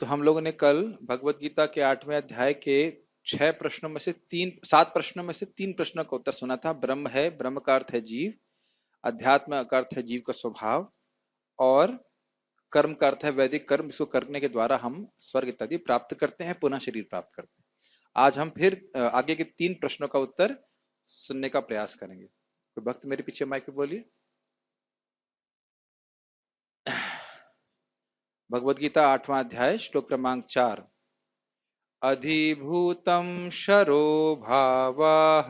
तो हम लोगों ने कल भगवत गीता के 8वें अध्याय के 6 प्रश्नों में से 7 प्रश्नों में से 3 प्रश्नों का उत्तर सुना था। ब्रह्म है, ब्रह्म का अर्थ है जीव, अध्यात्म का अर्थ है जीव का स्वभाव, और कर्म का अर्थ है वैदिक कर्म, इसको करने के द्वारा हम स्वर्ग इत्यादि प्राप्त करते हैं, पुनः शरीर प्राप्त करते हैं। आज हम फिर आगे के 3 प्रश्नों का उत्तर सुनने का प्रयास करेंगे। कोई भक्त मेरे पीछे माइक पे बोलिए। भगवत गीता 8वां अध्याय श्लोक क्रमांक 4। अधिभूतं शरो भावाः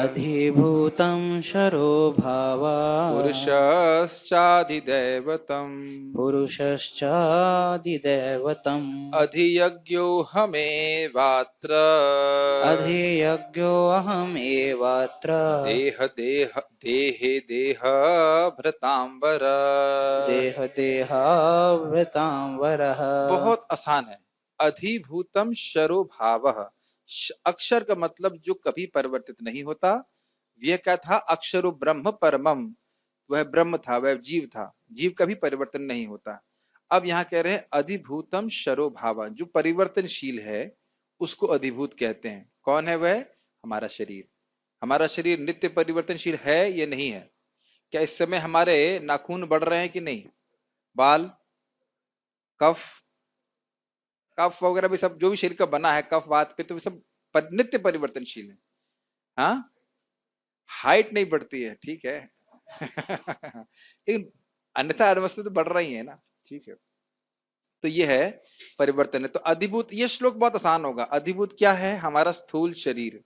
अधिभूतं शरो भावा पुरुषश्चाधिदैवतम् पुरुषश्चादिदैवतम् अधियज्ञोऽहमेवात्र अधियज्ञोऽहमेवात्र देह देह देहे देह भृतांबर। देहदेहावृतां वरः। बहुत आसान है। अधिभूतम शरो भावः। अक्षर का मतलब जो कभी परिवर्तित नहीं होता। यह क्या था? अक्षरो ब्रह्म परमम, वह ब्रह्म था, वह जीव था, जीव कभी परिवर्तन नहीं होता। अब यहाँ कह रहे हैं अधिभूतम शरो भावा, जो परिवर्तनशील है उसको अधिभूत कहते हैं। कौन है वह? हमारा शरीर। हमारा शरीर नित्य परिवर्तनशील है या नहीं है? क्या इस समय हमारे नाखून बढ़ रहे हैं कि नहीं? बाल, कफ, कफ वगैरह भी सब जो भी शरीर का बना है, कफ वात पित्त, तो सब नित्य परिवर्तनशील है। हाँ, हाइट नहीं बढ़ती है, ठीक है। लेकिन अन्यथा अन्य वस्तु तो बढ़ रही है ना, ठीक है। तो ये है परिवर्तन है। तो अधिभूत, ये श्लोक बहुत आसान होगा। अधिभूत क्या है? हमारा स्थूल शरीर।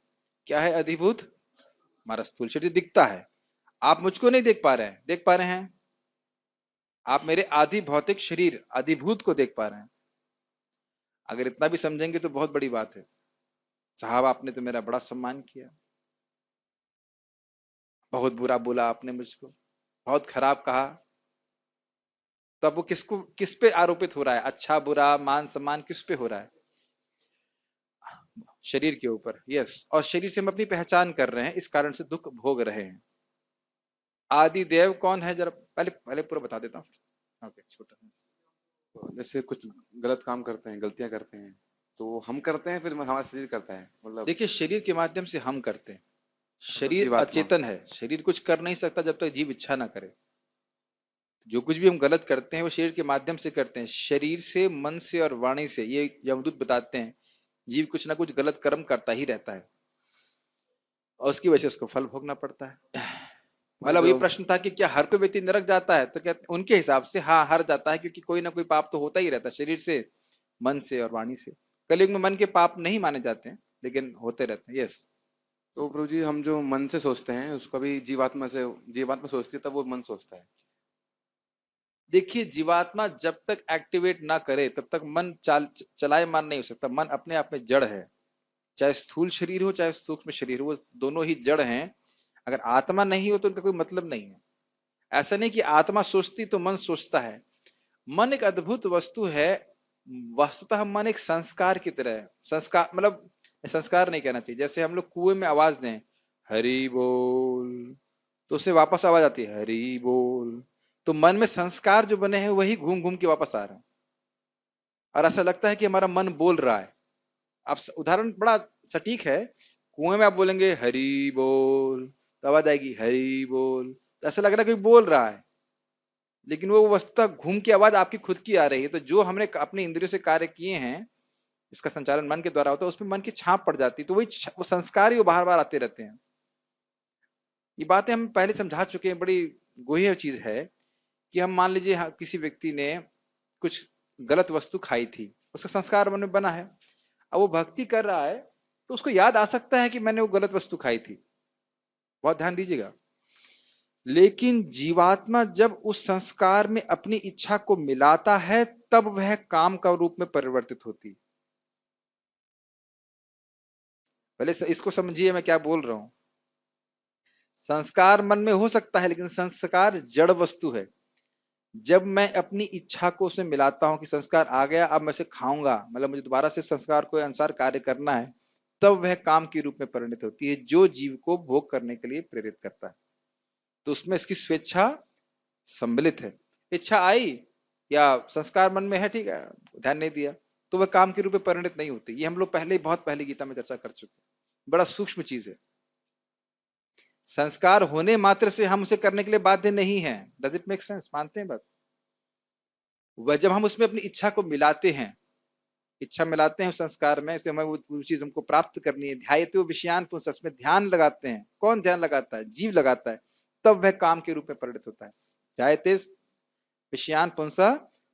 क्या है अधिभूत? हमारा स्थूल शरीर दिखता है। आप मुझको नहीं देख पा रहे हैं, देख पा रहे हैं? आप मेरे आदि भौतिक शरीर अधिभूत को देख पा रहे हैं। अगर इतना भी समझेंगे तो बहुत बड़ी बात है। साहब आपने तो मेरा बड़ा सम्मान किया, बहुत बुरा बोला आपने मुझको, बहुत खराब कहा। तो अब वो किसको, किस पे आरोपित हो रहा है? अच्छा बुरा मान सम्मान किस पे हो रहा है? शरीर के ऊपर। यस, और शरीर से हम अपनी पहचान कर रहे हैं, इस कारण से दुख भोग रहे हैं। आदि देव कौन है? जरा पहले पहले पूरा बता देता हूँ। ओके, छोटा। तो जैसे कुछ गलत काम करते हैं, गलतियां करते हैं, तो हम करते हैं फिर हमारा शरीर करता है, मतलब देखिए, शरीर के माध्यम से हम करते हैं। मतलब शरीर जीवात्मा। अचेतन है, शरीर कुछ कर नहीं सकता जब तक जीव इच्छा ना करे। जो कुछ भी हम गलत करते हैं वो शरीर के माध्यम से करते हैं। शरीर से, मन से और वाणी से, ये यमदूत बताते हैं, जीव कुछ ना कुछ गलत कर्म करता ही रहता है और उसकी वजह से उसको फल भोगना पड़ता है। मतलब मतलब ये जो प्रश्न था कि क्या हर कोई व्यक्ति नरक जाता है? तो क्या उनके हिसाब से हाँ, हर जाता है, क्योंकि कोई ना कोई पाप तो होता ही रहता है शरीर से, मन से और वाणी से। कलयुग में मन के पाप नहीं माने जाते हैं, लेकिन होते रहते हैं। यस। तो प्रभु जी, हम जो मन से सोचते हैं उसको भी जीवात्मा से, जीवात्मा सोचती है तब वो मन सोचता है। देखिए, जीवात्मा जब तक एक्टिवेट ना करे तब तक मन चलायमान नहीं हो सकता। मन अपने आप में जड़ है, चाहे स्थूल शरीर हो चाहे सूक्ष्म शरीर हो, वो दोनों ही जड़ हैं। अगर आत्मा नहीं हो तो उनका कोई मतलब नहीं है। ऐसा नहीं कि आत्मा सोचती तो मन सोचता है। मन एक अद्भुत वस्तु है। वस्तुतः मन एक संस्कार की तरह है। संस्कार मतलब, संस्कार नहीं कहना चाहिए, जैसे हम लोग कुएं में आवाज दें, हरि बोल, तो उससे वापस आवाज आती है हरि बोल। तो मन में संस्कार जो बने हैं वही घूम घूम के वापस आ रहे हैं, और ऐसा लगता है कि हमारा मन बोल रहा है। आप उदाहरण बड़ा सटीक है। कुएं में आप बोलेंगे हरि बोल, तो आवाज आएगी हरि बोल, तो ऐसा लग रहा है कोई बोल रहा है, लेकिन वो वस्तुतः घूम की आवाज आपकी खुद की आ रही है। तो जो हमने अपने इंद्रियों से कार्य किए हैं, इसका संचालन मन के द्वारा होता है, उसमें मन की छाप पड़ जाती है, तो वही वो संस्कार ही वो बार बार आते रहते हैं। ये बातें हम पहले समझा चुके हैं, बड़ी गोह्य चीज है। कि हम मान लीजिए, किसी व्यक्ति ने कुछ गलत वस्तु खाई थी, उसका संस्कार मन में बना है। अब वो भक्ति कर रहा है तो उसको याद आ सकता है कि मैंने वो गलत वस्तु खाई थी। बहुत ध्यान दीजिएगा। लेकिन जीवात्मा जब उस संस्कार में अपनी इच्छा को मिलाता है तब वह काम का रूप में परिवर्तित होती। पहले इसको समझिए मैं क्या बोल रहा हूं। संस्कार मन में हो सकता है, लेकिन संस्कार जड़ वस्तु है। जब मैं अपनी इच्छा को उसमें मिलाता हूं कि संस्कार आ गया, अब मैं इसे खाऊंगा, मतलब मुझे दोबारा से संस्कार के अनुसार कार्य करना है, तब वह काम के रूप में परिणत होती है, जो जीव को भोग करने के लिए प्रेरित करता है। तो उसमें इसकी स्वेच्छा सम्मिलित है। इच्छा आई, या संस्कार मन में है, ठीक है, ध्यान नहीं दिया, तो वह काम के रूप में परिणत नहीं होती। ये हम लोग पहले ही बहुत पहले गीता में चर्चा कर चुके हैं, बड़ा सूक्ष्म चीज है। संस्कार होने मात्र से हम उसे करने के लिए बाध्य नहीं है। Does it make sense? मानते हैं बात? वह जब हम उसमें अपनी इच्छा को मिलाते हैं, इच्छा मिलाते हैं उस संस्कार में, उसे हमें वो चीज हमको प्राप्त करनी है, ध्यायते विषयान पुंस, उसमें ध्यान लगाते हैं। कौन ध्यान लगाता है? जीव लगाता है। तब वह काम के रूप में परिणत होता है। जायते विषयान पुंसा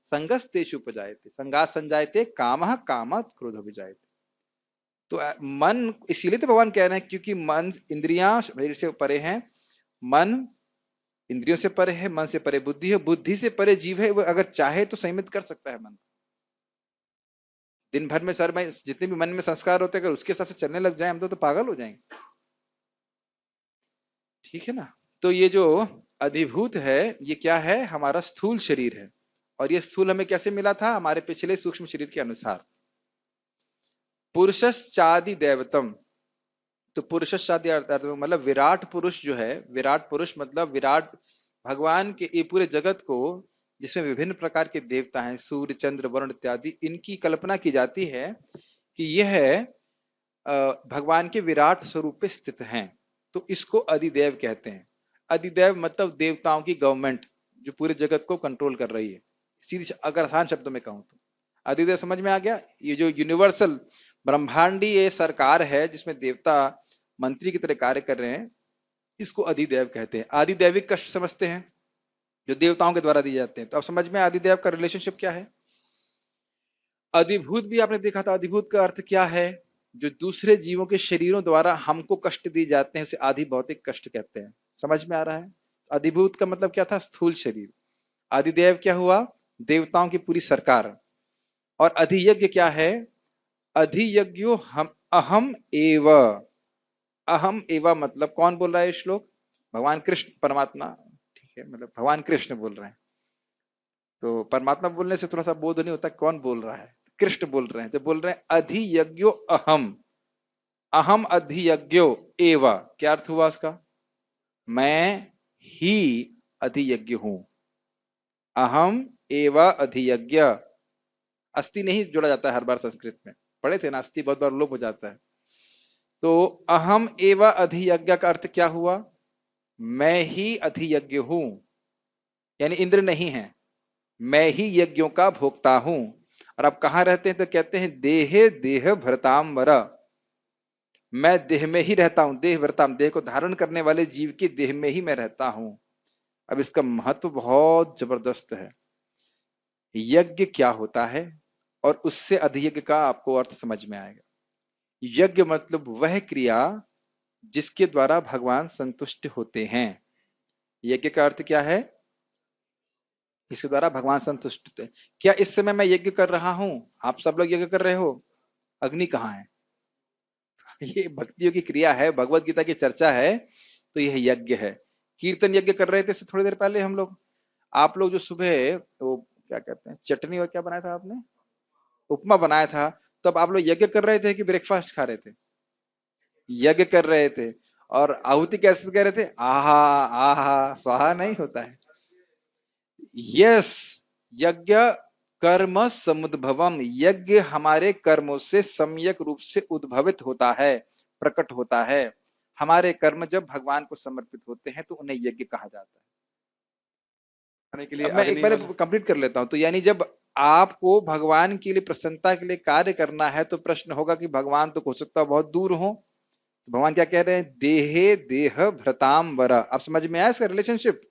संगस्तेषु उपजायते, संगात संजायते कामः कामात् क्रोधो विजायते। तो मन, इसीलिए तो भगवान कह रहे हैं, क्योंकि मन, इंद्रियां शरीर से परे हैं, मन इंद्रियों से परे है, मन से परे बुद्धि है, बुद्धि से परे जीव है। वो अगर चाहे तो संयमित कर सकता है मन। दिन भर में सर में जितने भी मन में संस्कार होते हैं, अगर उसके हिसाब से चलने लग जाए हम तो पागल हो जाएंगे। ठीक है ना? तो ये जो अधिभूत है, ये क्या है? हमारा स्थूल शरीर है। और ये स्थूल हमें कैसे मिला था? हमारे पिछले सूक्ष्म शरीर के अनुसार। पुरुषश्चादि दैवतम, तो पुरुषश्चादि मतलब विराट पुरुष जो है, विराट पुरुष मतलब विराट भगवान के ये पूरे जगत को, जिसमें विभिन्न प्रकार के देवता हैं, सूर्य चंद्र वरुण इत्यादि, इनकी कल्पना की जाती है कि यह भगवान के विराट स्वरूप पे स्थित हैं। तो इसको अधिदेव कहते हैं। अधिदेव मतलब देवताओं की गवर्नमेंट, जो पूरे जगत को कंट्रोल कर रही है। सीधी अगर आसान शब्दों में कहूं तो अधिदेव समझ में आ गया। ये जो यूनिवर्सल ब्रह्मांडी ये सरकार है, जिसमें देवता मंत्री की तरह कार्य कर रहे हैं, इसको अधिदेव कहते हैं। आदिदैविक कष्ट समझते हैं जो देवताओं के द्वारा दिए जाते हैं। तो अब समझ में आदिदेव का रिलेशनशिप क्या है। अधिभूत भी आपने देखा था। अधिभूत का अर्थ क्या है? जो दूसरे जीवों के शरीरों द्वारा हमको कष्ट दिए जाते हैं, उसे आदि भौतिक कष्ट कहते हैं। समझ में आ रहा है? अधिभूत का मतलब क्या था? स्थूल शरीर। आदिदेव क्या हुआ? देवताओं की पूरी सरकार। और अधियज्ञ क्या है? अधियज्ञो हम अहम एव। अहम एव मतलब कौन बोल रहा है? श्लोक भगवान कृष्ण परमात्मा, ठीक है, मतलब भगवान कृष्ण बोल रहे हैं। तो परमात्मा बोलने से थोड़ा सा बोध नहीं होता कौन बोल रहा है। कृष्ण बोल रहे हैं, तो बोल रहे हैं अधियज्ञो अहम, अहम अधियज्ञो एव। क्या अर्थ हुआ उसका? मैं ही अधियज्ञ हूं। अहम एव अधियज्ञ। अस्थि नहीं जोड़ा जाता है हर बार, संस्कृत में पढ़े थे ना, अस्थि बहुत बार लोप हो जाता है। तो अहम एव अधियज्ञ का अर्थ क्या हुआ? मैं ही अधियज्ञ हूं, यानी इंद्र नहीं है, मैं ही यज्ञों का भोक्ता हूं। और अब कहां रहते हैं? तो कहते हैं देहे देह भरतांबर, मैं देह में ही रहता हूं। देह भरताम, देह को धारण करने वाले जीव की देह में ही मैं रहता हूं। अब इसका महत्व बहुत जबरदस्त है। यज्ञ क्या होता है और उससे अधियज्ञ का आपको अर्थ समझ में आएगा। यज्ञ मतलब वह क्रिया जिसके द्वारा भगवान संतुष्ट होते हैं। यज्ञ का अर्थ क्या है? इसके द्वारा भगवान संतुष्ट होते हैं। क्या इस समय मैं यज्ञ कर रहा हूं? आप सब लोग यज्ञ कर रहे हो? अग्नि कहाँ है? ये भक्तियों की क्रिया है, भगवत गीता की चर्चा है, तो यह यज्ञ है। कीर्तन यज्ञ कर रहे थे थोड़ी देर पहले हम लोग। आप लोग जो सुबह वो क्या कहते हैं, चटनी और क्या बनाया था आपने? उपमा बनाया था। तब आप लोग यज्ञ कर रहे थे कि ब्रेकफास्ट खा रहे थे? यज्ञ कर रहे थे। और आहुति कैसे कह रहे थे? आहा आहा स्वाहा नहीं होता है। यस, यज्ञ कर्म समुद्भवम, यज्ञ हमारे कर्मों से सम्यक रूप से उद्भवित होता है, प्रकट होता है। हमारे कर्म जब भगवान को समर्पित होते हैं तो उन्हें यज्ञ कहा जाता है। खाने के लिए अब मैं एक अग्नि पहले वाला। कंप्लीट कर लेता हूं। तो यानी जब आपको भगवान के लिए प्रसन्नता के लिए कार्य करना है, तो प्रश्न होगा कि भगवान तो हो सकता है बहुत दूर हो। तो भगवान क्या कह रहे हैं? देहे देह भ्रताम वर। अब समझ में आया इसका relationship?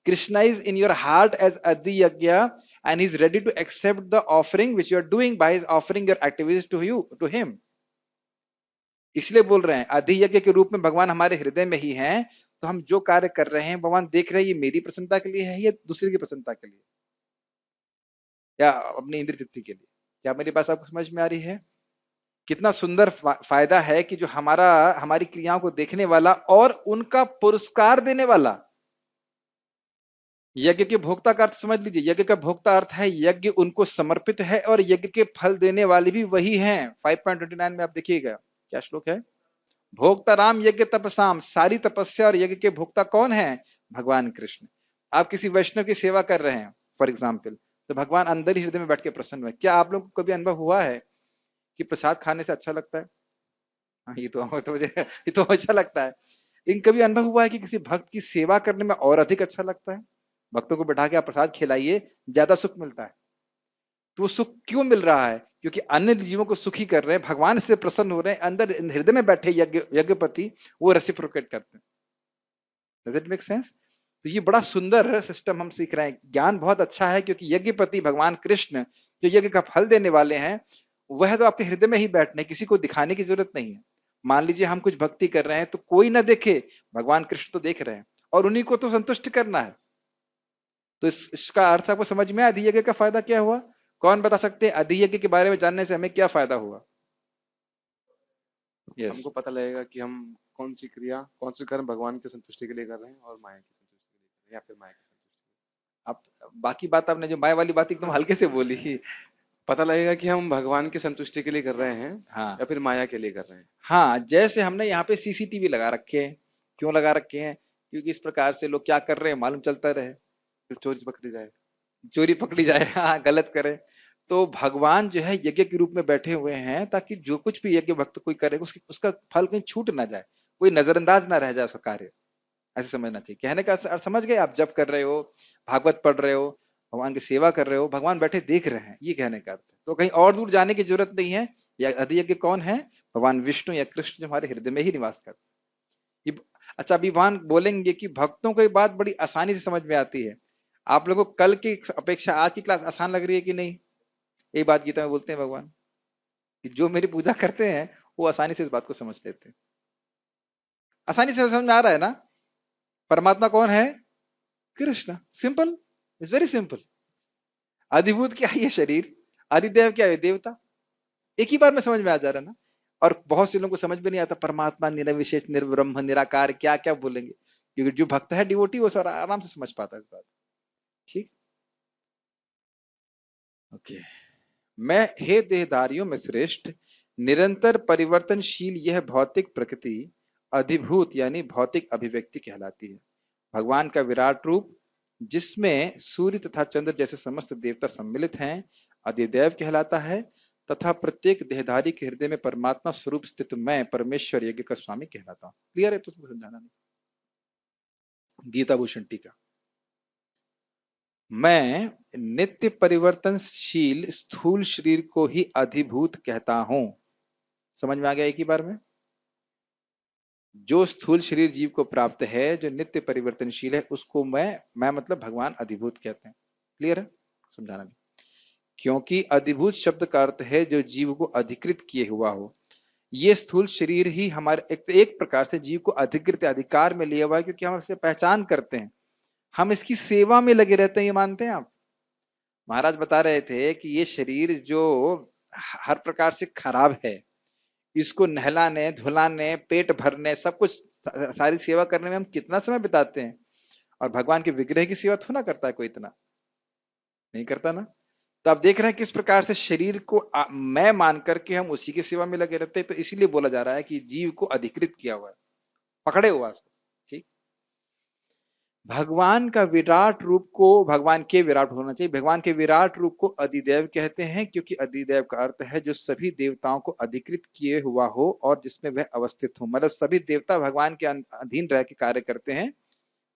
Krishna is in your heart as Adi Yagya, and he's ready to accept the offering which you are doing by his offering your activities to you, to him. इसलिए बोल रहे हैं आदि यज्ञ के रूप में भगवान हमारे हृदय में ही हैं। तो हम जो कार्य कर रहे हैं, भगवान देख रहे हैं ये मेरी प्रसन्नता के लिए है या दूसरे की प्रसन्नता के लिए, या अपनी इंद्र तृप्ति के लिए। क्या मेरी बात आपको समझ में आ रही है? कितना सुंदर फायदा है कि जो हमारी क्रियाओं को देखने वाला और उनका पुरस्कार देने वाला। यज्ञ के भोक्ता का अर्थ समझ लीजिए। यज्ञ का भोक्ता अर्थ है यज्ञ उनको समर्पित है और यज्ञ के फल देने वाले भी वही हैं। 5.29 में आप देखिएगा क्या श्लोक है? भोक्ता राम यज्ञ तपसाम, सारी तपस्या और यज्ञ के भोक्ता कौन है? भगवान कृष्ण। आप किसी वैष्णव की सेवा कर रहे हैं फॉर एग्जाम्पल, तो भगवान अंदर ही हृदय में बैठ के प्रसन्न हुए। क्या आप लोग को कभी अनुभव हुआ है कि प्रसाद खाने से अच्छा लगता है? हाँ, ये तो मुझे ये तो अच्छा लगता है। लेकिन कभी अनुभव हुआ है कि किसी भक्त की सेवा करने में और अधिक अच्छा लगता है? भक्तों को बैठा के आप प्रसाद खिलाइए, ज्यादा सुख मिलता है। तो वो सुख क्यों मिल रहा है? क्योंकि अन्य जीवों को सुखी कर रहे हैं, भगवान से प्रसन्न हो रहे हैं, अंदर हृदय में बैठे यज्ञपति वो रेसिप्रोकेट करते हैं। Does it make sense? तो ये बड़ा सुंदर सिस्टम हम सीख रहे हैं। ज्ञान बहुत अच्छा है, क्योंकि यज्ञपति भगवान कृष्ण जो यज्ञ का फल देने वाले हैं, वह तो आपके हृदय में ही बैठने, किसी को दिखाने की जरूरत नहीं है। मान लीजिए हम कुछ भक्ति कर रहे हैं तो कोई ना देखे, भगवान कृष्ण तो देख रहे हैं और उन्हीं को तो संतुष्ट करना है। तो इसका अर्थ आपको समझ में आया? अधियज्ञ का फायदा क्या हुआ? कौन बता सकते हैं अधियज्ञ के बारे में जानने से हमें क्या फायदा हुआ? यस। हमको पता लगेगा कि हम कौन सी क्रिया, कौन से कर्म भगवान की संतुष्टि के लिए कर रहे हैं और माया की संतुष्टि के लिए कर रहे हैं, या फिर माया की संतुष्टि आप बाकी बात आपने जो माया वाली बात एकदम हल्के से बोली। के लिए। पता लगेगा कि हम भगवान की संतुष्टि के लिए कर रहे हैं हाँ या फिर माया के लिए कर रहे हैं। हाँ, जैसे हमने यहाँ पे सीसीटीवी लगा रखे हैं। क्यों लगा रखे हैं? क्योंकि इस प्रकार से लोग क्या कर रहे हैं मालूम चलता रहे, फिर चोरी पकड़ी जाए। चोरी पकड़ी जाए, हाँ गलत करे। तो भगवान जो है यज्ञ के रूप में बैठे हुए हैं, ताकि जो कुछ भी यज्ञ भक्त कोई करे उसका फल कहीं छूट ना जाए, कोई नजरअंदाज ना रह जाए उसका कार्य। ऐसे समझना चाहिए। कहने का अर्थ समझ गए? आप जब कर रहे हो, भागवत पढ़ रहे हो, भगवान की सेवा कर रहे हो, भगवान बैठे देख रहे हैं, ये कहने का अर्थ है। तो कहीं और दूर जाने की जरूरत नहीं है। या अधियज्ञ कौन है? भगवान विष्णु या कृष्ण जो हमारे हृदय में ही निवास करते हैं। अच्छा, अभी भगवान बोलेंगे कि भक्तों को ये बात बड़ी आसानी से समझ में आती है। आप लोगों को कल की अपेक्षा आज की क्लास आसान लग रही है कि नहीं? यही बात गीता में बोलते हैं भगवान, कि जो मेरी पूजा करते हैं वो आसानी से इस बात को समझ लेते हैं। आसानी से समझ में आ रहा है ना? परमात्मा कौन है? Krishna. Simple, it's very simple. अधिभूत क्या है? ये शरीर। अधिदेव क्या है? देवता। एक ही बार में समझ में आ जा रहा है ना? और बहुत से लोगों को समझ में नहीं आता परमात्मा निर्विशेष निर्ब्रह्म निराकार क्या क्या बोलेंगे। क्योंकि जो भक्त है डिवोटी, वो सारा आराम से समझ पाता है इस बात। ठीक, ओके। मैं हे देहधारियों में श्रेष्ठ, निरंतर परिवर्तनशील यह भौतिक प्रकृति अधिभूत यानी भौतिक अभिव्यक्ति कहलाती है। भगवान का विराट रूप, जिसमें सूर्य तथा चंद्र जैसे समस्त देवता सम्मिलित हैं, अधिदेव कहलाता है। तथा प्रत्येक देहधारी के हृदय में परमात्मा स्वरूप स्थित मैं परमेश्वर यज्ञ का स्वामी कहलाता हूं। क्लियर है? तो समझाना नहीं। गीता भूषण टीका। मैं नित्य परिवर्तनशील स्थूल शरीर को ही अधिभूत कहता हूं। समझ में आ गया एक ही बार में? जो स्थूल शरीर जीव को प्राप्त है, जो नित्य परिवर्तनशील है, उसको मैं मतलब भगवान अधिभूत कहते हैं। क्लियर है? समझाना नहीं। क्योंकि अधिभूत शब्द का अर्थ है जो जीव को अधिकृत किए हुआ हो। ये स्थूल शरीर ही हमारे एक प्रकार से जीव को अधिकृत अधिकार में लिया हुआ है, क्योंकि हम इससे पहचान करते हैं, हम इसकी सेवा में लगे रहते हैं। ये मानते हैं आप? महाराज बता रहे थे कि ये शरीर जो हर प्रकार से खराब है, इसको नहलाने धुलाने पेट भरने सब कुछ सारी सेवा करने में हम कितना समय बिताते हैं। और भगवान के विग्रह की सेवा थोड़ा करता है कोई, इतना नहीं करता ना। तो आप देख रहे हैं किस प्रकार से शरीर को मैं मान करके हम उसी की सेवा में लगे रहते हैं। तो इसीलिए बोला जा रहा है कि जीव को अधिकृत किया हुआ है, पकड़े हुआ है उसको। ठीक। भगवान का विराट रूप को, भगवान के विराट होना चाहिए, भगवान के विराट रूप को अधिदेव कहते हैं, क्योंकि अधिदेव का अर्थ है जो सभी देवताओं को अधिकृत किए हुआ हो और जिसमें वह अवस्थित हो। मतलब सभी देवता भगवान के अधीन रह के कार्य करते हैं।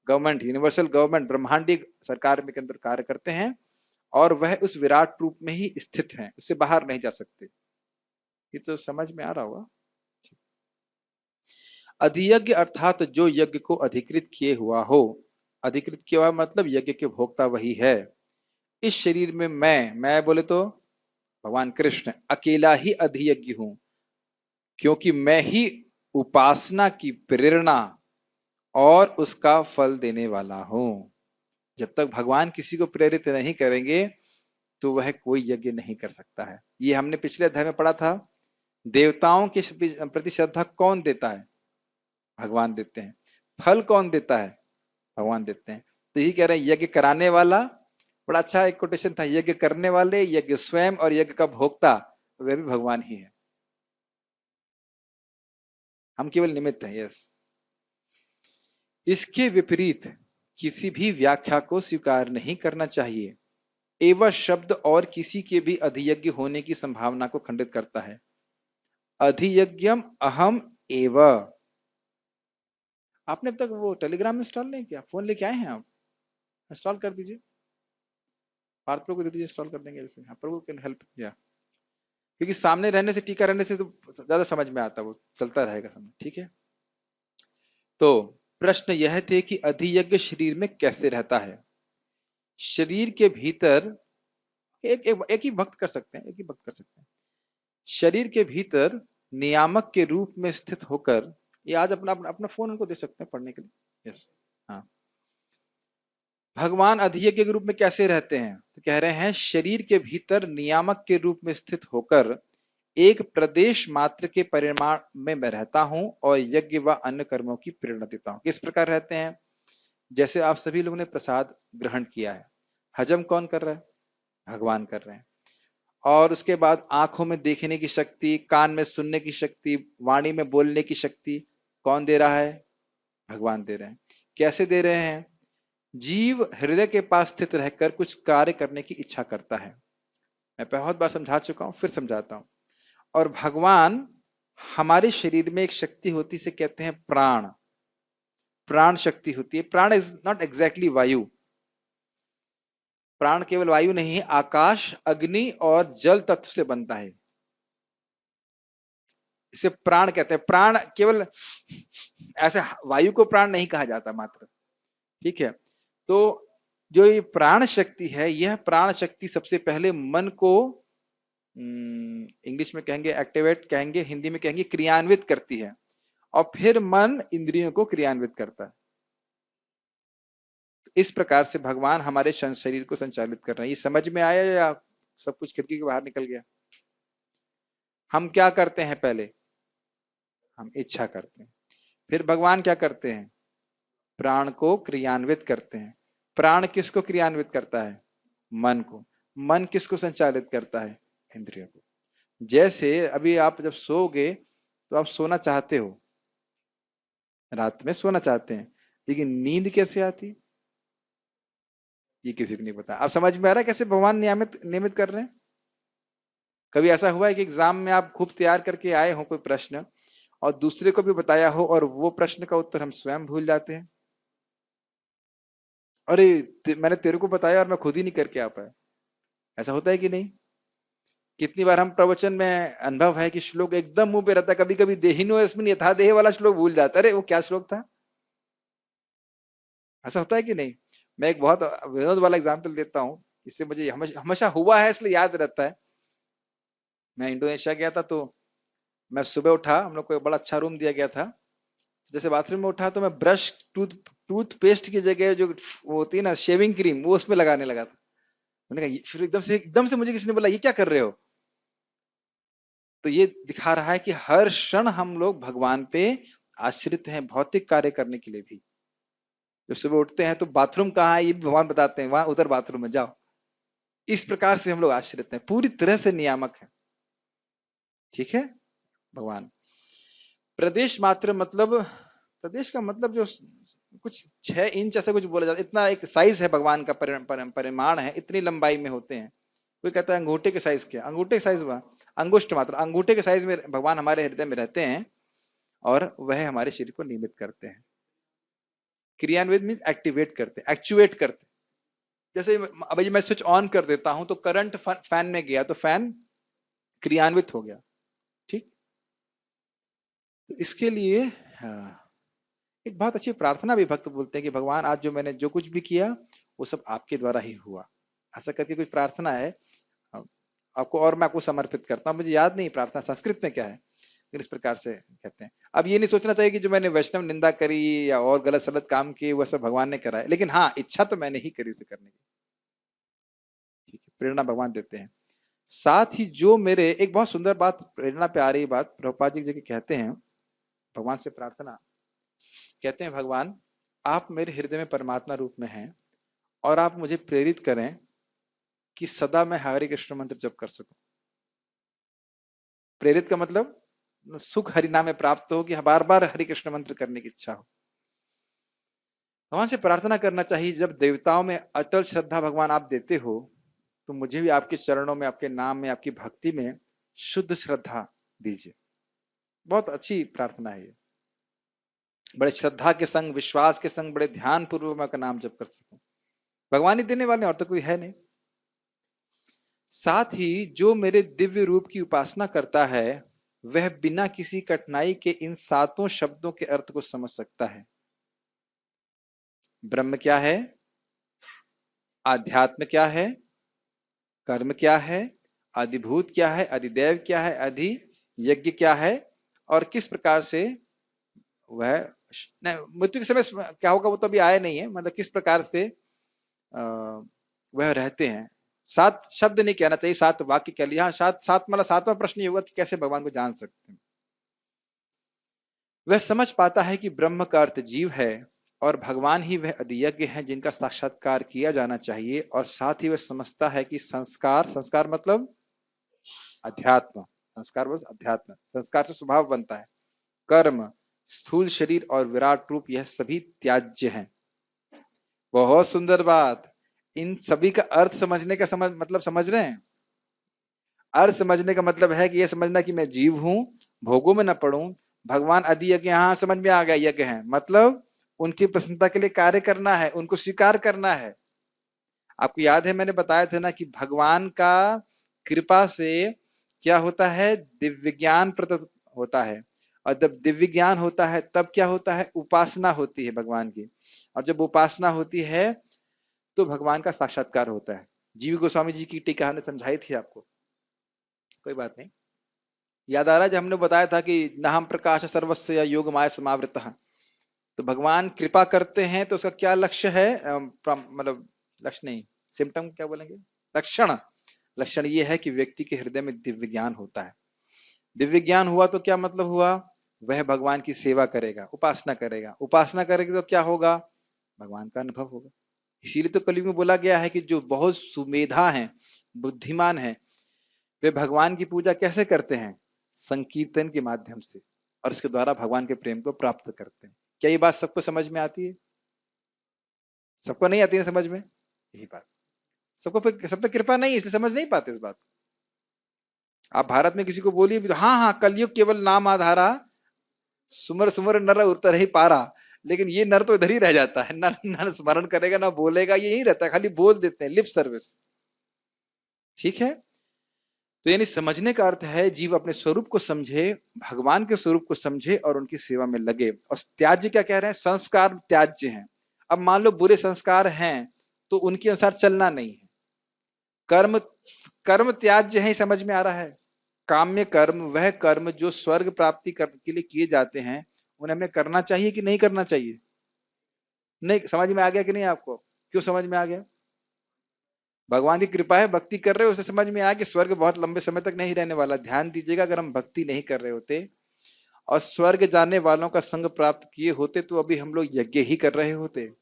गवर्नमेंट, यूनिवर्सल गवर्नमेंट, ब्रह्मांडिक सरकार में के अंदर कार्य करते हैं, और वह उस विराट रूप में ही स्थित हैं, उससे बाहर नहीं जा सकते। ये तो समझ में आ रहा होगा। अधियज्ञ अर्थात जो यज्ञ को अधिकृत किए हुआ हो। अधिकृत किया हुआ मतलब यज्ञ के भोक्ता वही है। इस शरीर में मैं बोले तो भगवान कृष्ण अकेला ही अधियज्ञ हूं, क्योंकि मैं ही उपासना की प्रेरणा और उसका फल देने वाला हूं। जब तक भगवान किसी को प्रेरित नहीं करेंगे तो वह कोई यज्ञ नहीं कर सकता है। ये हमने पिछले अध्याय में पढ़ा था। देवताओं के प्रति श्रद्धा कौन देता है? भगवान देते हैं। फल कौन देता है? भगवान देते हैं। तो यही कह रहे हैं यज्ञ कराने वाला, बड़ा अच्छा एक कोटेशन था, यज्ञ करने वाले, यज्ञ स्वयं और यज्ञ का भोक्ता वह भी भगवान ही है। हम केवल निमित्त हैं। यस। इसके विपरीत किसी भी व्याख्या को स्वीकार नहीं करना चाहिए। एव शब्द और किसी के भी अधियज्ञ होने की संभावना को खंडित करता है। अधियज्ञम अहम एव। आपने अब तक वो टेलीग्राम इंस्टॉल नहीं किया? फोन लेके आए हैं आप? इंस्टॉल कर दीजिए, पार्थ प्रभु को दे दीजिए, इंस्टॉल कर देंगे जैसे। हाँ, प्रभु कैन हेल्प या, क्योंकि सामने रहने से, टीका रहने से तो ज्यादा समझ में आता है, वो चलता रहेगा समझ। ठीक है, तो प्रश्न यह थे कि अधियज्ञ शरीर में कैसे रहता है। शरीर के भीतर एक ही भक्त कर सकते हैं, एक ही भक्त कर सकते हैं। शरीर के भीतर नियामक के रूप में स्थित होकर, ये आज अपना अपना, अपना फोन उनको दे सकते हैं पढ़ने के लिए। यस, हाँ। भगवान अधियज्ञ के रूप में कैसे रहते हैं? तो कह रहे हैं शरीर के भीतर नियामक के रूप में स्थित होकर एक प्रदेश मात्र के परिमाण में मैं रहता हूं और यज्ञ व अन्य कर्मों की प्रेरणा देता हूं। किस प्रकार रहते हैं? जैसे आप सभी लोगों ने प्रसाद ग्रहण किया है, हजम कौन कर रहा है? भगवान कर रहे हैं। और उसके बाद आंखों में देखने की शक्ति, कान में सुनने की शक्ति, वाणी में बोलने की शक्ति कौन दे रहा है? भगवान दे रहे हैं। कैसे दे रहे हैं? जीव हृदय के पास स्थित रहकर कुछ कार्य करने की इच्छा करता है। मैं बहुत बार समझा चुका हूं, फिर समझाता हूं। और भगवान, हमारे शरीर में एक शक्ति होती, से कहते हैं प्राण। प्राण शक्ति होती है। प्राण इज नॉट एग्जैक्टली वायु। प्राण केवल वायु नहीं है, आकाश, अग्नि और जल तत्व से बनता है। इसे प्राण कहते हैं। प्राण केवल ऐसे वायु को प्राण नहीं कहा जाता मात्र। ठीक है, तो जो ये प्राण शक्ति है, यह प्राण शक्ति सबसे पहले मन को, इंग्लिश में कहेंगे एक्टिवेट, कहेंगे हिंदी में कहेंगे क्रियान्वित करती है, और फिर मन इंद्रियों को क्रियान्वित करता है। इस प्रकार से भगवान हमारे शरीर को संचालित कर रहे हैं। ये समझ में आया या सब कुछ खिड़की के बाहर निकल गया? हम क्या करते हैं? पहले हम इच्छा करते हैं, फिर भगवान क्या करते हैं? प्राण को क्रियान्वित करते हैं। प्राण किसको क्रियान्वित करता है? मन को। मन किसको संचालित करता है? इंद्रियों को। जैसे अभी आप जब सोओगे तो आप सोना चाहते हो, रात में सोना चाहते हैं, लेकिन नींद कैसे आती, ये किसी को नहीं पता। अब समझ में आ रहा है कैसे भगवान नियमित नियमित कर रहे हैं? कभी ऐसा हुआ है कि एग्जाम में आप खूब तैयार करके आए हो कोई प्रश्न, और दूसरे को भी बताया हो, और वो प्रश्न का उत्तर हम स्वयं भूल जाते हैं? अरे मैंने तेरे को बताया और मैं खुद ही नहीं करके आ पाया। ऐसा होता है कि नहीं? कितनी बार हम प्रवचन में अनुभव है कि श्लोक एकदम मुंह पे रहता है, कभी कभी देहिनो अस्मिन् यथा देह वाला श्लोक भूल जाता है। अरे वो क्या श्लोक था? ऐसा होता है कि नहीं? मैं एक बहुत विनोद वाला एग्जाम्पल देता हूँ, इससे मुझे हमेशा हुआ है इसलिए याद रहता है। मैं इंडोनेशिया गया था, तो मैं सुबह उठा, हम लोग को एक बड़ा अच्छा रूम दिया गया था। जैसे बाथरूम में उठा तो मैं ब्रश, टूथपेस्ट की जगह जो वो होती है ना शेविंग क्रीम, वो उसमें लगाने लगा था। मैंने कहा फिर एकदम से मुझे किसी ने बोला ये क्या कर रहे हो? तो ये दिखा रहा है कि हर क्षण हम लोग भगवान पे आश्रित हैं, भौतिक कार्य करने के लिए भी। जब सुबह उठते हैं तो बाथरूम कहाँ है ये भी भगवान बताते हैं, वहां उधर बाथरूम में जाओ। इस प्रकार से हम लोग आश्रित हैं, पूरी तरह से नियामक है। ठीक है, भगवान प्रदेश मात्र, मतलब प्रदेश का मतलब जो कुछ 6 इंच ऐसा कुछ बोला जाता है, इतना एक साइज है भगवान का, परिमाण है, इतनी लंबाई में होते हैं। कोई कहता है अंगूठे के साइज, क्या अंगूठे के साइज हुआ? अंगुष्ठ मात्र, अंगूठे के साइज में भगवान हमारे हृदय में रहते हैं, और वह हमारे शरीर को नियमित करते हैं। क्रियान्वित मीन्स एक्टिवेट करते, एक्चुएट करते। जैसे अभी मैं स्विच ऑन कर देता हूं तो करंट फैन में गया, तो फैन क्रियान्वित हो गया। ठीक, तो इसके लिए एक बहुत अच्छी प्रार्थना भी भक्त बोलते हैं कि भगवान आज जो मैंने जो कुछ भी किया वो सब आपके द्वारा ही हुआ। ऐसा करके कुछ प्रार्थना है आपको, और मैं आपको समर्पित करता हूँ। मुझे याद नहीं प्रार्थना संस्कृत में क्या है, लेकिन इस प्रकार से कहते हैं। अब ये नहीं सोचना चाहिए कि जो मैंने वैष्णव निंदा करी या और गलत सलत काम किए वह सब भगवान ने कराए, लेकिन हाँ इच्छा तो मैंने ही करी उसे करने की। ठीक है, प्रेरणा भगवान देते हैं। साथ ही जो मेरे, एक बहुत सुंदर बात प्रेरणा पे आ रही बात, प्रभुपाद जी जगह कहते हैं भगवान से प्रार्थना, कहते हैं भगवान आप मेरे हृदय में परमात्मा रूप में हैं, और आप मुझे प्रेरित करें कि सदा मैं हरे कृष्ण मंत्र जप कर सकूं। प्रेरित का मतलब सुख हरिनाम में प्राप्त हो, कि बार बार हरि कृष्ण मंत्र करने की इच्छा हो। भगवान से प्रार्थना करना चाहिए। जब देवताओं में अटल श्रद्धा भगवान आप देते हो, तो मुझे भी आपके चरणों में, आपके नाम में, आपकी भक्ति में शुद्ध श्रद्धा दीजिए। बहुत अच्छी प्रार्थना है ये। बड़े श्रद्धा के संग, विश्वास के संग, बड़े ध्यान पूर्वक मैं आपका नाम जप कर सकूं। भगवान ही देने वाले, और तो कोई है नहीं। साथ ही जो मेरे दिव्य रूप की उपासना करता है वह बिना किसी कठिनाई के इन सातों शब्दों के अर्थ को समझ सकता है। ब्रह्म क्या है, आध्यात्म क्या है, कर्म क्या है, अधिभूत क्या है, अधिदेव क्या है, अधि यज्ञ क्या है, और किस प्रकार से वह मृत्यु के समय क्या होगा वो तो अभी आया नहीं है, मतलब किस प्रकार से वह रहते हैं। 7 शब्द नहीं कहना चाहिए, 7 वाक्य कह लिया। सात मतलब 7वां प्रश्न ये होगा कि कैसे भगवान को जान सकते हैं। वह समझ पाता है कि ब्रह्म का अर्थ जीव है और भगवान ही वह अधियज्ञ है जिनका साक्षात्कार किया जाना चाहिए। और साथ ही वह समझता है कि संस्कार, संस्कार मतलब अध्यात्म, संस्कार बस अध्यात्म, संस्कार से स्वभाव बनता है। कर्म, स्थूल शरीर और विराट रूप, यह सभी त्याज्य हैं। बहुत सुंदर बात। इन सभी का अर्थ समझने का मतलब समझ रहे हैं। अर्थ समझने का मतलब है कि यह समझना कि मैं जीव हूं, भोगों में न पड़ूं। भगवान आदि यज्ञ, यहां समझ में आ गया, यज्ञ है मतलब उनकी प्रसन्नता के लिए कार्य करना है, उनको स्वीकार करना है। आपको याद है मैंने बताया था ना कि भगवान का कृपा से क्या होता है, दिव्य ज्ञान प्रदत्त होता है। और जब दिव्य ज्ञान होता है तब क्या होता है, उपासना होती है भगवान की। और जब उपासना होती है तो भगवान का साक्षात्कार होता है। जीव गोस्वामी जी की टीका हमने समझाई थी आपको, कोई बात नहीं। याद आ रहा है जब हमने बताया था कि नाहम प्रकाश सर्वस्य योग माया समावृतः। तो भगवान कृपा करते हैं तो उसका क्या लक्ष्य है, मतलब लक्ष्य नहीं, सिम्टम क्या बोलेंगे, लक्षण। लक्षण ये है कि व्यक्ति के हृदय में दिव्य ज्ञान होता है। दिव्य ज्ञान हुआ तो क्या मतलब हुआ, वह भगवान की सेवा करेगा, उपासना करेगा। उपासना करेगा तो क्या होगा, भगवान का अनुभव होगा। इसीलिए तो कलयुग में बोला गया है कि जो बहुत सुमेधा है, बुद्धिमान है, वे भगवान की पूजा कैसे करते हैं, संकीर्तन के माध्यम से, और इसके द्वारा भगवान के प्रेम को प्राप्त करते हैं। क्या ये बात सबको समझ में आती है? सबको नहीं आती है समझ में, यही बात। सब पे कृपा नहीं, इसलिए समझ नहीं पाते इस बात। आप भारत में किसी को बोलिए भी तो हाँ हाँ कलयुग केवल नाम आधारा, सुमर सुमर नर उतर ही पारा। लेकिन ये नर तो इधर ही रह जाता है, ना ना स्मरण करेगा ना बोलेगा, ये यही रहता है, खाली बोल देते हैं, लिप सर्विस। ठीक है, तो यानी समझने का अर्थ है जीव अपने स्वरूप को समझे, भगवान के स्वरूप को समझे और उनकी सेवा में लगे। और त्याज्य क्या कह रहे हैं, संस्कार त्याज्य हैं। अब मान लो बुरे संस्कार हैं तो उनके अनुसार चलना नहीं है। कर्म, कर्म त्याज्य है, समझ में आ रहा है। काम्य कर्म, वह कर्म जो स्वर्ग प्राप्ति के लिए किए जाते हैं, उन्हें हमें करना चाहिए कि नहीं करना चाहिए? नहीं, समझ में आ गया कि नहीं आपको? क्यों समझ में आ गया? भगवान की कृपा है, भक्ति कर रहे हो, उसे समझ में आया कि स्वर्ग बहुत लंबे समय तक नहीं रहने वाला। ध्यान दीजिएगा, अगर हम भक्ति नहीं कर रहे होते और स्वर्ग जाने वालों का संग प्राप्त किए होते तो अभी हम लोग यज्ञ ही कर रहे होते।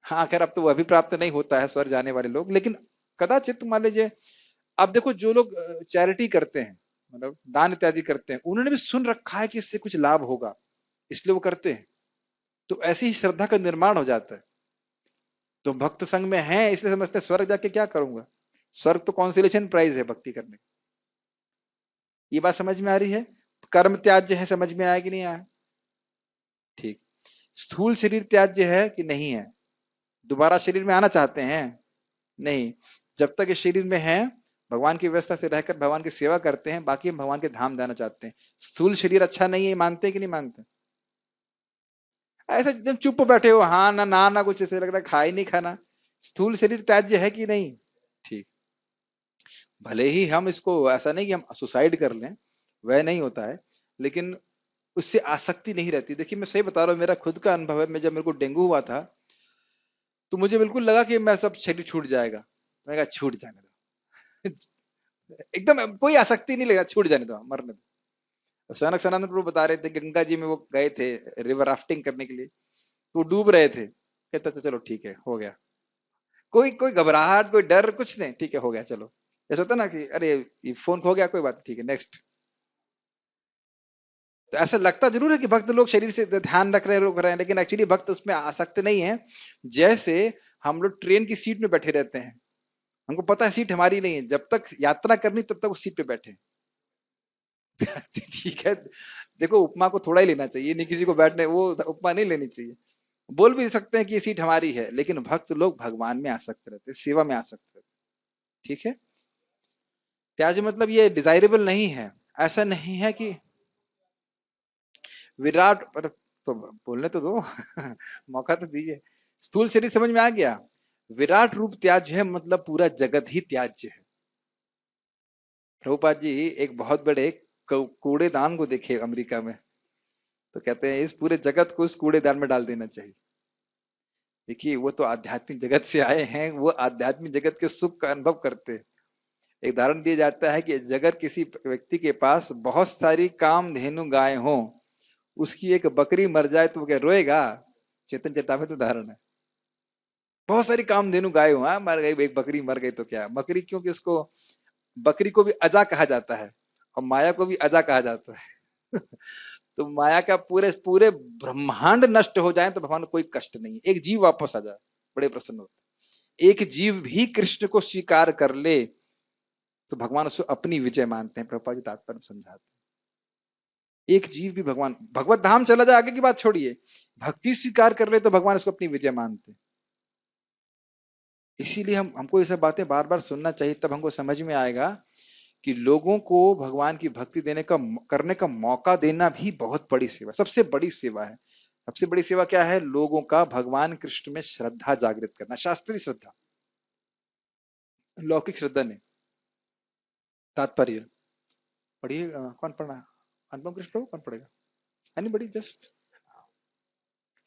हाँ खैर अब तो वह भी प्राप्त नहीं होता है स्वर्ग जाने वाले लोग, लेकिन कदाचित मान लीजिए। अब देखो जो लोग चैरिटी करते हैं, मतलब दान इत्यादि करते हैं, उन्होंने भी सुन रखा है कि इससे कुछ लाभ होगा, इसलिए वो करते हैं। तो ऐसी ही श्रद्धा का निर्माण हो जाता है। तो भक्त संग में है इसलिए समझते हैं स्वर्ग जाके क्या करूंगा। स्वर्ग तो कॉन्सोलेशन प्राइज है भक्ति करने। ये बात समझ में आ रही है? कर्म त्याज्य है, समझ में आया कि नहीं आया? ठीक। स्थूल शरीर त्याज्य है कि नहीं है? दोबारा शरीर में आना चाहते हैं? नहीं। जब तक इस शरीर में है भगवान की व्यवस्था से रहकर भगवान की सेवा करते हैं, बाकी हम भगवान के धाम जाना चाहते हैं। स्थूल शरीर अच्छा नहीं है, मानते हैं कि नहीं मानते? ऐसा एकदम चुप बैठे हो, हाँ ना ना ना, कुछ ऐसे लग रहा है खा ही नहीं खाना। स्थूल शरीर त्याज्य है कि नहीं? ठीक। भले ही हम इसको ऐसा नहीं कि हम सुसाइड कर लें, वह नहीं होता है, लेकिन उससे आसक्ति नहीं रहती। देखिए मैं सही बता रहा हूँ, मेरा खुद का अनुभव है। मैं जब मेरे को डेंगू हुआ था तो मुझे बिल्कुल लगा कि मैं सब शरीर छूट जाएगा। मैं कहा छूट जाने दो एकदम कोई आसक्ति नहीं लगा, छूट जाने दो, मरने दो। सनक सनातन प्रभु बता रहे थे गंगा जी में वो गए थे रिवर राफ्टिंग करने के लिए, तो डूब रहे थे। कहता था चलो ठीक है हो गया, कोई कोई घबराहट कोई डर कुछ नहीं, ठीक है हो गया चलो। ऐसा होता ना कि अरे ये फोन खो गया, कोई बात ठीक है नेक्स्ट। तो ऐसा लगता जरूर है कि भक्त लोग शरीर से ध्यान रख रहे हैं, रोक रहे हैं, लेकिन एक्चुअली भक्त उसमें आसक्त नहीं है। जैसे हम लोग ट्रेन की सीट में बैठे रहते हैं, हमको पता है सीट हमारी नहीं है, जब तक यात्रा करनी तब तक उस सीट पे बैठे। ठीक है, देखो उपमा को थोड़ा ही लेना चाहिए, नहीं किसी को बैठने वो उपमा नहीं लेनी चाहिए। बोल भी सकते हैं कि ये सीट हमारी है, लेकिन भक्त लोग भगवान में आसक्त रहते, सेवा में आसक्त रहते। ठीक है, त्याज्य मतलब ये डिजायरेबल नहीं है, ऐसा नहीं है कि विराट पर, तो बोलने तो दो मौका तो दीजिए। स्थूल शरीर समझ में आ गया, विराट रूप त्याज्य है मतलब पूरा जगत ही त्याज्य है। प्रभुपाद जी एक बहुत बड़े कूड़ेदान को देखे अमेरिका में, तो कहते हैं इस पूरे जगत को उस कूड़ेदान में डाल देना चाहिए। देखिए वो तो आध्यात्मिक जगत से आए हैं, वो आध्यात्मिक जगत के सुख का अनुभव करते हैं। एक उदाहरण दिया जाता है कि अगर किसी व्यक्ति के पास बहुत सारी कामधेनु गाय हो, उसकी एक बकरी मर जाए तो वो क्या रोएगा? चेतन चेतावनी उदाहरण है। बहुत सारी कामधेनु गाय हो, हाँ मर गई, एक बकरी मर गई तो क्या बकरी, क्योंकि उसको बकरी को भी अजा कहा जाता है और माया को भी अजा कहा जाता है। तो माया का पूरे पूरे ब्रह्मांड नष्ट हो जाए तो भगवान को कोई कष्ट नहीं है, एक जीव वापस आ जाए बड़े प्रसन्न होते। एक जीव भी कृष्ण को स्वीकार कर ले तो भगवान उसको अपनी विजय मानते हैं। प्रभुपाद जी तात्पर्य में समझाते हैं, एक जीव भी भगवान भगवत धाम चला जाए आगे की बात छोड़िए, भक्ति स्वीकार कर ले तो भगवान उसको अपनी विजय मानते हैं। इसीलिए हमको ये सब बातें बार बार सुनना चाहिए, तब हमको समझ में आएगा कि लोगों को भगवान की भक्ति देने का करने का मौका देना भी बहुत बड़ी सेवा, सबसे बड़ी सेवा है। सबसे बड़ी सेवा क्या है? लोगों का भगवान कृष्ण में श्रद्धा जागृत करना, शास्त्रीय श्रद्धा, लौकिक श्रद्धा नहीं। तात्पर्य पढ़िए, कौन पढ़ना है? अनुपम कृष्ण प्रभु कौन पढ़ेगा? एनी बड़ी, जस्ट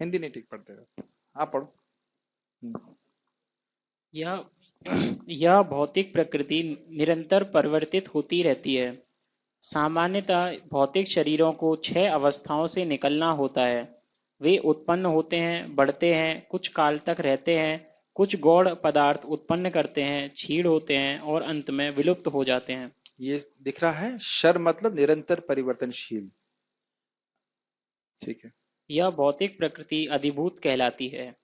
हिंदी नहीं ठीक पढ़ते हो, हाँ पढ़ो। यह यह भौतिक प्रकृति निरंतर परिवर्तित होती रहती है। सामान्यतः भौतिक शरीरों को 6 अवस्थाओं से निकलना होता है। वे उत्पन्न होते हैं, बढ़ते हैं, कुछ काल तक रहते हैं, कुछ गौण पदार्थ उत्पन्न करते हैं, क्षीण होते हैं और अंत में विलुप्त हो जाते हैं। ये दिख रहा है, शर मतलब निरंतर परिवर्तनशील। ठीक है, यह भौतिक प्रकृति अधिभूत कहलाती है।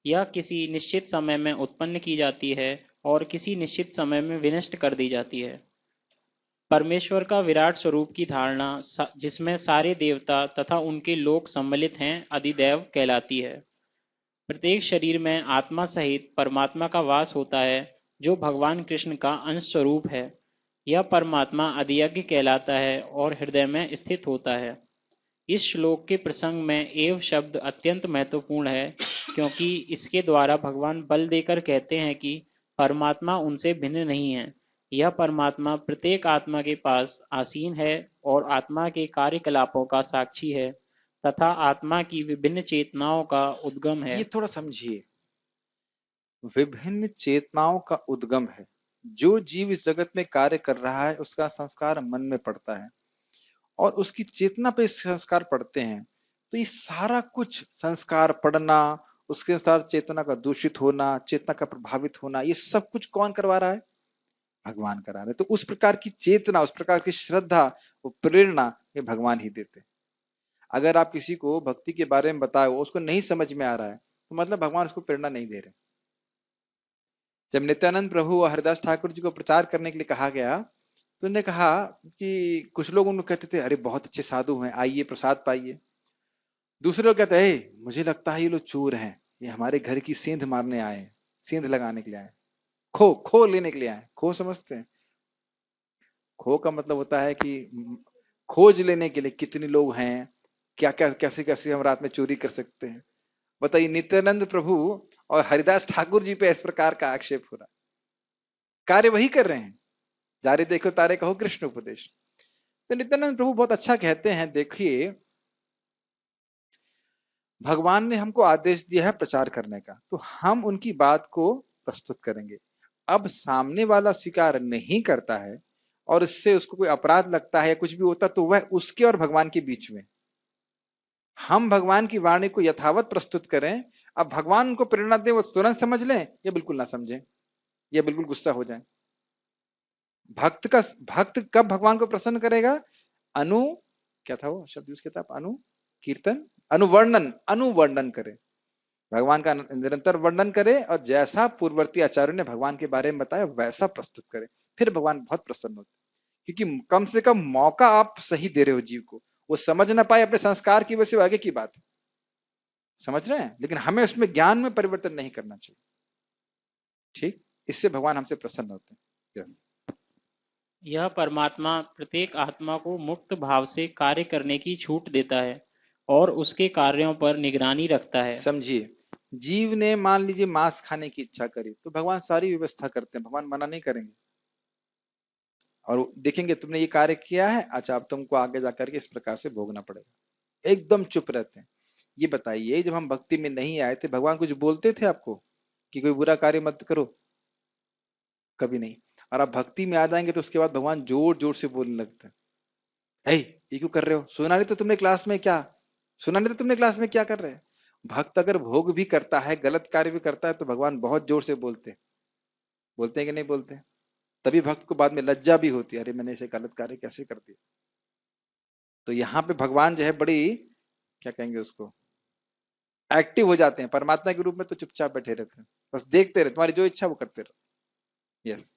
यह किसी निश्चित समय में उत्पन्न की जाती है और किसी निश्चित समय में विनष्ट कर दी जाती है। परमेश्वर का विराट स्वरूप की धारणा जिसमें सारे देवता तथा उनके लोक सम्मिलित हैं अधिदैव कहलाती है। प्रत्येक शरीर में आत्मा सहित परमात्मा का वास होता है जो भगवान कृष्ण का अंश स्वरूप है। यह परमात्मा अधियज्ञ कहलाता है और हृदय में स्थित होता है। इस श्लोक के प्रसंग में एव शब्द अत्यंत महत्वपूर्ण है, क्योंकि इसके द्वारा भगवान बल देकर कहते हैं कि परमात्मा उनसे भिन्न नहीं है। यह परमात्मा प्रत्येक आत्मा के पास आसीन है और आत्मा के कार्यकलापों का साक्षी है तथा आत्मा की विभिन्न चेतनाओं का उद्गम है। ये थोड़ा समझिए, विभिन्न चेतनाओं का उद्गम है। जो जीव इस जगत में कार्य कर रहा है उसका संस्कार मन में पड़ता है और उसकी चेतना पे संस्कार पड़ते हैं। तो ये सारा कुछ संस्कार पड़ना, उसके अनुसार चेतना का दूषित होना, चेतना का प्रभावित होना, ये सब कुछ कौन करवा रहा है? भगवान करा रहे हैं। तो उस प्रकार की चेतना, उस प्रकार की श्रद्धा, वो प्रेरणा ये भगवान ही देते हैं। अगर आप किसी को भक्ति के बारे में बताओ, उसको नहीं समझ में आ रहा है, तो मतलब भगवान उसको प्रेरणा नहीं दे रहे। जब नित्यानंद प्रभु और हरिदास ठाकुर जी को प्रचार करने के लिए कहा गया, तो उन्होंने कहा कि कुछ लोग उनको कहते थे, अरे बहुत अच्छे साधु हैं, आइए प्रसाद पाइए। दूसरे लोग कहते हैं, मुझे लगता है ये लोग चोर हैं, ये हमारे घर की सेंध मारने आए हैं, सेंध लगाने के लिए आए, खो खो लेने के लिए आए। खो समझते हैं? खो का मतलब होता है कि खोज लेने के लिए कितने लोग हैं, क्या क्या कैसे कैसे हम रात में चोरी कर सकते हैं। बताइए, नित्यानंद प्रभु और हरिदास ठाकुर जी पे इस प्रकार का आक्षेप हो रहा, कार्य वही कर रहे हैं। जारे देखो तारे कहो कृष्ण उपदेश। तो नित्यानंद प्रभु बहुत अच्छा कहते हैं, देखिए भगवान ने हमको आदेश दिया है प्रचार करने का, तो हम उनकी बात को प्रस्तुत करेंगे। अब सामने वाला स्वीकार नहीं करता है और इससे उसको कोई अपराध लगता है या कुछ भी होता, तो वह उसके और भगवान के बीच में। हम भगवान की वाणी को यथावत प्रस्तुत करें, अब भगवान उनको प्रेरणा दे, वो तुरंत समझ लें या बिल्कुल ना समझें या बिल्कुल गुस्सा हो जाए। भक्त कब भगवान को प्रसन्न करेगा? अनु, क्या था वो शब्द यूज किया था? अनु कीर्तन, अनुवर्णन, अनुवर्णन करे। भगवान का निरंतर वर्णन करे और जैसा पूर्ववर्ती आचार्यों ने भगवान के बारे में बताया वैसा प्रस्तुत करे, फिर भगवान बहुत प्रसन्न होते हैं। क्योंकि कम से कम मौका आप सही दे रहे हो जीव को, वो समझ ना पाए अपने संस्कार की वजह से आगे की बात है, समझ रहे हैं, लेकिन हमें उसमें ज्ञान में परिवर्तन नहीं करना चाहिए। ठीक, इससे भगवान हमसे प्रसन्न होते हैं। यस, यह परमात्मा प्रत्येक आत्मा को मुक्त भाव से कार्य करने की छूट देता है और उसके कार्यों पर निगरानी रखता है। समझिए, जीव ने मान लीजिए मांस खाने की इच्छा करी तो भगवान सारी व्यवस्था करते हैं, भगवान मना नहीं करेंगे और देखेंगे तुमने ये कार्य किया है, अच्छा अब तुमको आगे जाकर के इस प्रकार से भोगना पड़ेगा, एकदम चुप रहते हैं। ये बताइए जब हम भक्ति में नहीं आए थे भगवान कुछ बोलते थे आपको कि कोई बुरा कार्य मत करो? कभी नहीं। और आप भक्ति में आ जाएंगे तो उसके बाद भगवान जोर जोर से बोलने लगते हैं, हे ये क्यों कर रहे हो, सुना नहीं तो तुमने क्लास में क्या, सुना नहीं तो तुमने क्लास में क्या कर रहे हैं? भक्त अगर भोग भी करता है, गलत कार्य भी करता है तो भगवान बहुत जोर से बोलते हैं, बोलते हैं कि नहीं बोलते हैं? तभी भक्त को बाद में लज्जा भी होती है, अरे मैंने ऐसे गलत कार्य कैसे कर दिया। तो यहाँ पे भगवान जो है बड़ी, क्या कहेंगे उसको, एक्टिव हो जाते हैं। परमात्मा के रूप में तो चुपचाप बैठे रहते हैं, बस देखते रहे, तुम्हारी जो इच्छा वो करते रहो। यस,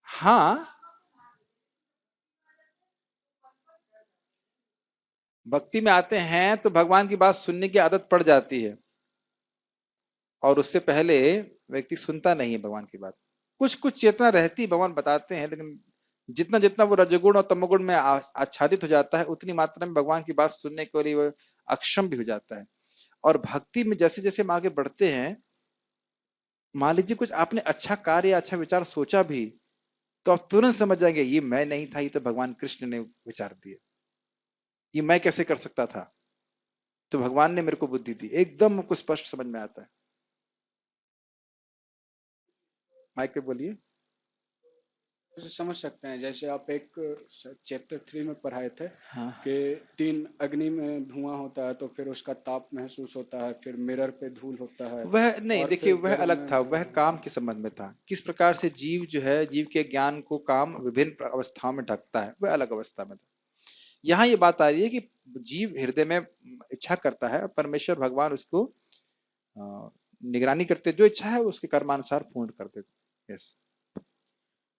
हाँ, भक्ति में आते हैं तो भगवान की बात सुनने की आदत पड़ जाती है और उससे पहले व्यक्ति सुनता नहीं है भगवान की बात। कुछ कुछ चेतना रहती, भगवान बताते हैं, लेकिन जितना जितना वो रजोगुण और तमोगुण में आच्छादित हो जाता है उतनी मात्रा में भगवान की बात सुनने के लिए वो अक्षम भी हो जाता है। और भक्ति में जैसे जैसे हम आगे बढ़ते हैं, मान लीजिए कुछ आपने अच्छा कार्य या अच्छा विचार सोचा भी तो आप तुरंत समझ जाएंगे ये मैं नहीं था, ये तो भगवान कृष्ण ने विचार दिया, ये मैं कैसे कर सकता था, तो भगवान ने मेरे को बुद्धि दी, एकदम कुछ स्पष्ट समझ में आता है। माइक पे बोलिए। से समझ सकते हैं, जैसे आप एक चैप्टर 3 में पढ़ाए थे हाँ, कि 3 अग्नि में धुआं होता है तो फिर उसका ताप महसूस होता है, फिर मिरर पे धूल होता है वह नहीं, और देखिए फिर वह गर्म अलग था, में वह काम के संबंध में था, किस प्रकार से जीव जो है जीव के ज्ञान को काम विभिन्न अवस्थाओं में ढकता है, वह अलग अवस्था में था। यहाँ ये बात आ रही है कि जीव हृदय में इच्छा करता है, परमेश्वर भगवान उसको निगरानी करते, जो इच्छा है उसके कर्मानुसार पूर्ण कर देते। यस,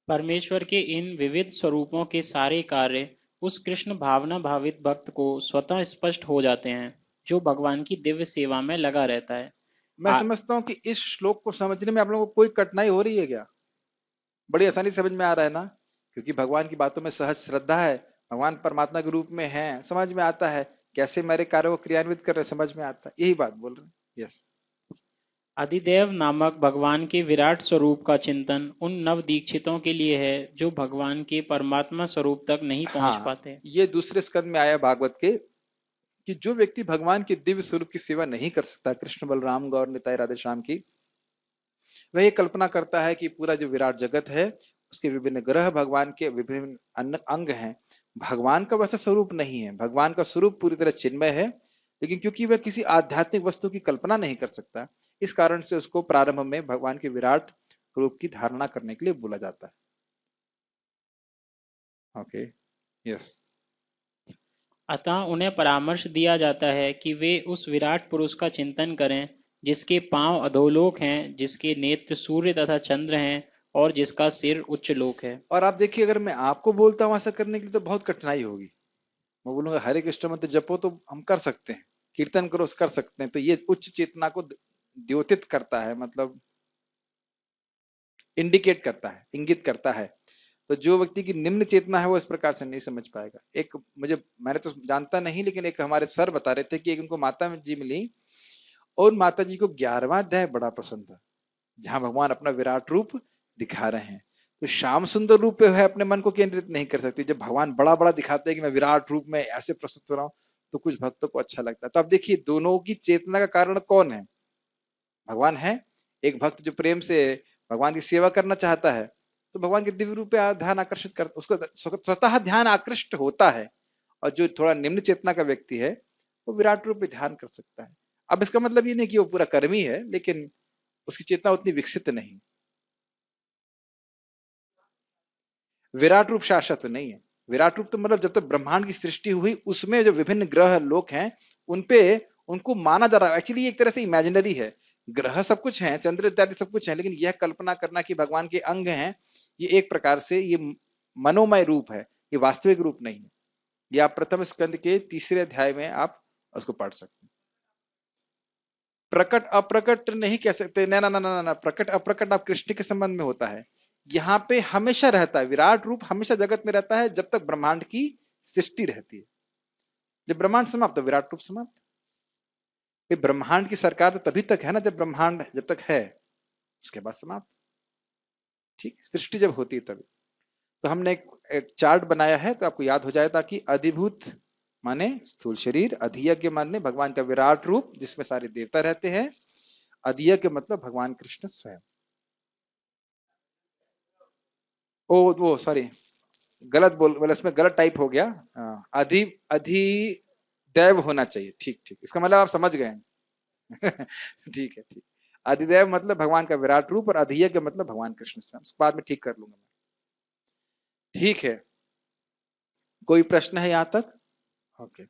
परमेश्वर के इन विविध स्वरूपों के सारे कार्य उस कृष्ण भावना भावित भक्त को स्वतः स्पष्ट हो जाते हैं जो भगवान की दिव्य सेवा में लगा रहता है। मैं समझता हूँ कि इस श्लोक को समझने में आप लोगों को कोई कठिनाई हो रही है क्या? बड़ी आसानी से समझ में आ रहा है ना? क्योंकि भगवान की बातों में सहज श्रद्धा है, भगवान परमात्मा के रूप में है, समझ में आता है कैसे मेरे कार्य को क्रियान्वित कर रहे हैं, समझ में आता है, यही बात बोल रहे हैं। यस, अधिदेव नामक भगवान के विराट स्वरूप का चिंतन उन नव दीक्षितों के लिए है जो भगवान के परमात्मा स्वरूप तक नहीं पहुंच हाँ, पाते। ये दूसरे स्कंद में आया भागवत के कि जो व्यक्ति भगवान के दिव्य स्वरूप की सेवा नहीं कर सकता, कृष्ण बलराम गौर निताई राधे श्याम की, वह ये कल्पना करता है कि पूरा जो विराट जगत है उसके विभिन्न ग्रह भगवान के विभिन्न अंग हैं, भगवान का वैसा स्वरूप नहीं है, भगवान का स्वरूप पूरी तरह चिन्मय है, लेकिन क्योंकि वह किसी आध्यात्मिक वस्तु की कल्पना नहीं कर सकता, इस कारण से उसको प्रारंभ में भगवान के विराट रूप की धारणा करने के लिए बोला जाता है। ओके, यस, अतः उन्हें परामर्श दिया जाता है कि वे उस विराट पुरुष का चिंतन करें जिसके पांव अधोलोक हैं, जिसके नेत्र सूर्य तथा चंद्र हैं और जिसका सिर उच्च लोक है। और आप देखिए अगर मैं आपको बोलता हूं ऐसा करने के लिए तो बहुत कठिनाई होगी। मैं बोलूंगा हरे कृष्ण मंत्र जपो तो हम कर सकते हैं, कीर्तन करो कर सकते हैं, तो ये उच्च चेतना को द्योतित करता है, मतलब इंडिकेट करता है, इंगित करता है। तो जो व्यक्ति की निम्न चेतना है वो इस प्रकार से नहीं समझ पाएगा। एक मुझे, मैंने तो जानता नहीं, लेकिन एक हमारे सर बता रहे थे कि एक उनको माता जी मिली और माता जी को 11वां अध्याय बड़ा पसंद था जहां भगवान अपना विराट रूप दिखा रहे हैं। तो श्याम सुंदर रूप पे है अपने मन को केंद्रित नहीं कर सकती, जब भगवान बड़ा बड़ा दिखाते हैं कि मैं विराट रूप में ऐसे प्रस्तुत हो रहा हूँ तो कुछ भक्तों को अच्छा लगता है। तो अब देखिए दोनों की चेतना का कारण कौन है? भगवान है। एक भक्त जो प्रेम से भगवान की सेवा करना चाहता है तो भगवान के दिव्य रूप पे ध्यान आकर्षित कर, उसको स्वतः ध्यान आकृष्ट होता है। और जो थोड़ा निम्न चेतना का व्यक्ति है वो विराट रूप पे ध्यान कर सकता है। अब इसका मतलब ये नहीं कि वो पूरा कर्मी है, लेकिन उसकी चेतना उतनी विकसित नहीं। विराट रूप शाश्वत तो नहीं है, विराट रूप तो मतलब जब तक ब्रह्मांड की सृष्टि हुई उसमें जो विभिन्न ग्रह लोक हैं उनपे उनको माना जा रहा है। एक्चुअली एक तरह से इमेजिनरी है, ग्रह सब कुछ है, चंद्र इत्यादि सब कुछ है, लेकिन यह कल्पना करना कि भगवान के अंग हैं, ये एक प्रकार से ये मनोमय रूप है, ये वास्तविक रूप नहीं है। ये आप प्रथम स्कंद के 3रे अध्याय में आप उसको पढ़ सकते हैं। प्रकट अप्रकट नहीं कह सकते, ना ना ना ना ना, प्रकट अप्रकट आप कृष्ण के संबंध में होता है। यहाँ पे हमेशा रहता है, विराट रूप हमेशा जगत में रहता है जब तक ब्रह्मांड की सृष्टि रहती है। जब ब्रह्मांड समाप्त तो विराट रूप समाप्त। ये ब्रह्मांड की सरकार तो तभी तक है ना जब ब्रह्मांड जब तक है, उसके बाद समाप्त। ठीक, सृष्टि जब होती है तभी। तो हमने एक चार्ट बनाया है तो आपको याद हो जाए, ताकि अधिभूत माने स्थूल शरीर, अधियज्ञ माने भगवान का विराट रूप जिसमें सारे देवता रहते हैं, अधियज्ञ मतलब भगवान कृष्ण स्वयं। ओ वो सॉरी, गलत बोल, इसमें गलत टाइप हो गया। अधि अधिदैव होना चाहिए। ठीक ठीक, इसका मतलब आप समझ गए हैं। ठीक है ठीक। अधिदैव मतलब भगवान का विराट रूप और अधियज्ञ मतलब भगवान कृष्ण स्वयं। बाद में ठीक कर लूंगा मैं। ठीक है, कोई प्रश्न है यहां तक? ओके।